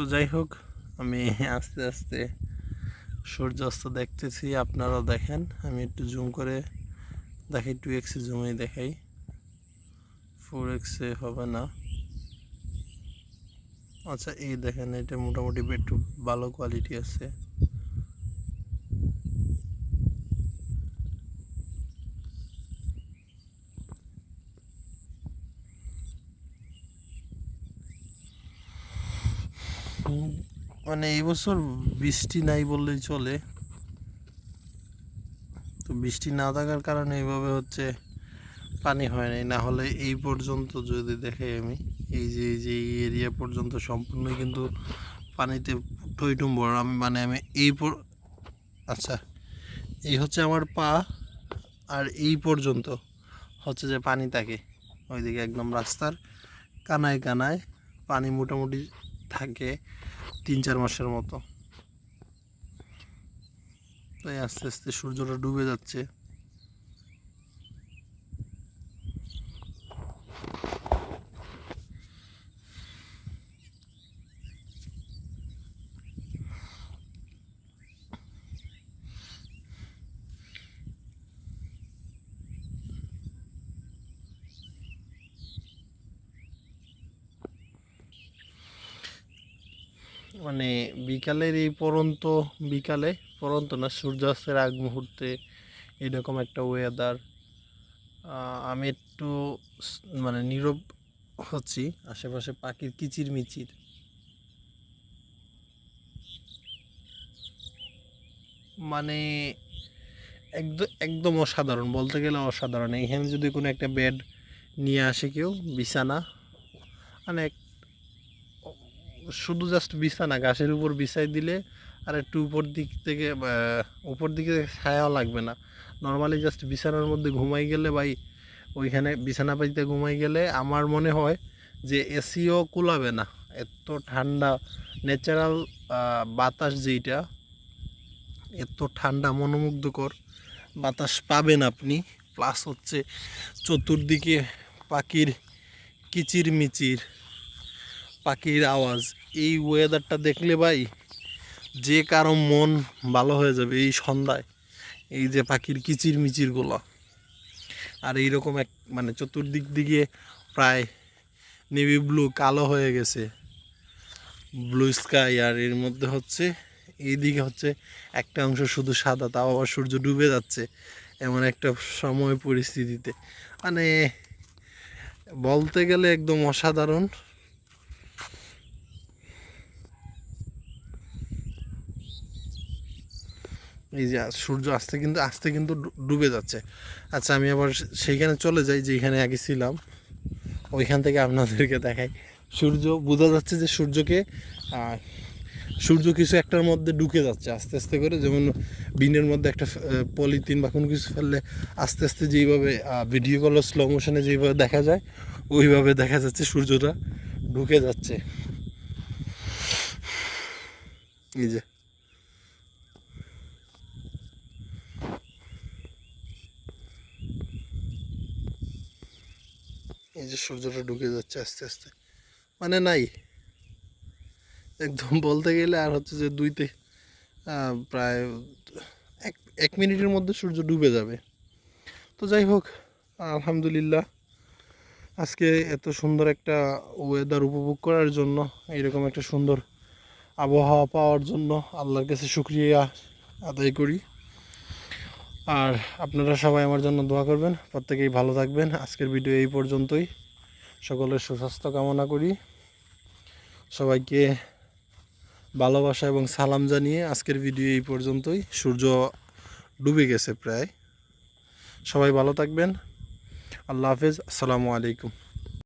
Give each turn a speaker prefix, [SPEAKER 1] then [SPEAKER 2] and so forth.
[SPEAKER 1] তো যাই হোক, আমি আস্তে আস্তে সূর্যাস্ত দেখতেছি, আপনারাও দেখেন। আমি একটু জুম করে দেখাই, 2x জুমে দেখাই, 4x হবে না। আচ্ছা, এই দেখেন, এটা মোটামুটি একটু ভালো কোয়ালিটি আছে। মানে এই বছর বৃষ্টি নাই বললেই চলে। তো বৃষ্টি না থাকার কারণে এইভাবে হচ্ছে পানি হয় নাই, না হলে এই পর্যন্ত যদি দেখাই আমি, এই যে এই এরিয়া পর্যন্ত সম্পূর্ণই কিন্তু পানিতে টইটুম্বর। আমি আচ্ছা, এই হচ্ছে আমার পা, আর এই পর্যন্ত হচ্ছে যে পানি থাকে। ওইদিকে একদম রাস্তার কানায় কানায় পানি মোটামুটি থাকে 3-4 মাসের মতো। তাই আস্তে আস্তে সূর্যটা ডুবে যাচ্ছে। মানে বিকালের এই পরন্ত না, সূর্যাস্তের আগ মুহূর্তে এরকম একটা ওয়েদার। আমি একটু মানে নীরব হচ্ছি, আশেপাশে পাখির কিচির মিচির। মানে একদম একদম অসাধারণ, বলতে গেলে অসাধারণ। এইখানে যদি কোনো একটা বেড নিয়ে আসে কেউ, বিছানা, মানে শুধু জাস্ট বিছানা গাছের উপর বিছাই দিলে, আর একটু উপর দিকে ছায়াও লাগবে না, নর্মালি জাস্ট বিছানার মধ্যে ঘুমাই গেলে ভাই, ওইখানে বিছানা পাইতে ঘুমাই গেলে আমার মনে হয় যে এসিও কুলাবে না, এত ঠান্ডা। ন্যাচারাল বাতাস যেইটা, এত ঠান্ডা মনোমুগ্ধকর বাতাস পাবেন আপনি। প্লাস হচ্ছে চতুর্দিকে পাখির কিচির মিচির, পাখির আওয়াজ। এই ওয়েদারটা দেখলে ভাই যে কারো মন ভালো হয়ে যাবে এই সন্ধ্যায়। এই যে পাখির কিচির মিচিরগুলো, আর এইরকম মানে চতুর্দিক দিকে প্রায় নেভি ব্লু, কালো হয়ে গেছে ব্লু স্কাই, আর এর মধ্যে হচ্ছে এইদিকে হচ্ছে একটা অংশ শুধু সাদা, তাও আবার সূর্য ডুবে যাচ্ছে এমন একটা সময় পরিস্থিতিতে। মানে বলতে গেলে একদম অসাধারণ। এই যে সূর্য আস্তে কিন্তু ডুবে যাচ্ছে। আচ্ছা, আমি আবার সেইখানে চলে যাই যেখানে আগে ছিলাম, ওইখান থেকে আপনাদেরকে দেখাই। সূর্য বোঝা যাচ্ছে যে সূর্য কিছু একটার মধ্যে ঢুকে যাচ্ছে আস্তে আস্তে করে, যেমন বিনের মধ্যে একটা পলিথিন বা কোনো কিছু ফেললে আস্তে আস্তে যেইভাবে ভিডিও কলের স্লো মোশনে যেইভাবে দেখা যায়, ওইভাবে দেখা যাচ্ছে সূর্যটা ঢুকে যাচ্ছে। এই যে সূর্যটা ঢুকে যাচ্ছে আস্তে আস্তে, মানে নাই একদম বলতে গেলে। আর হচ্ছে যে প্রায় এক 1 মিনিটের মধ্যে সূর্য ডুবে যাবে। তো যাই হোক, আলহামদুলিল্লাহ, আজকে এত সুন্দর একটা ওয়েদার উপভোগ করার জন্য, এরকম একটা সুন্দর আবহাওয়া পাওয়ার জন্য আল্লাহর কাছে শুকরিয়া আদায় করি। আর আপনারা সবাই আমার জন্য দোয়া করবেন, প্রত্যেকেই ভালো থাকবেন। আজকের ভিডিও এই পর্যন্তই। সকলের সুস্বাস্থ্য কামনা করি। সবাইকে ভালোবাসা এবং সালাম জানিয়ে আজকের ভিডিও এই পর্যন্তই। সূর্য ডুবে গেছে প্রায়। সবাই ভালো থাকবেন। আল্লাহ হাফেজ, আসসালামু আলাইকুম।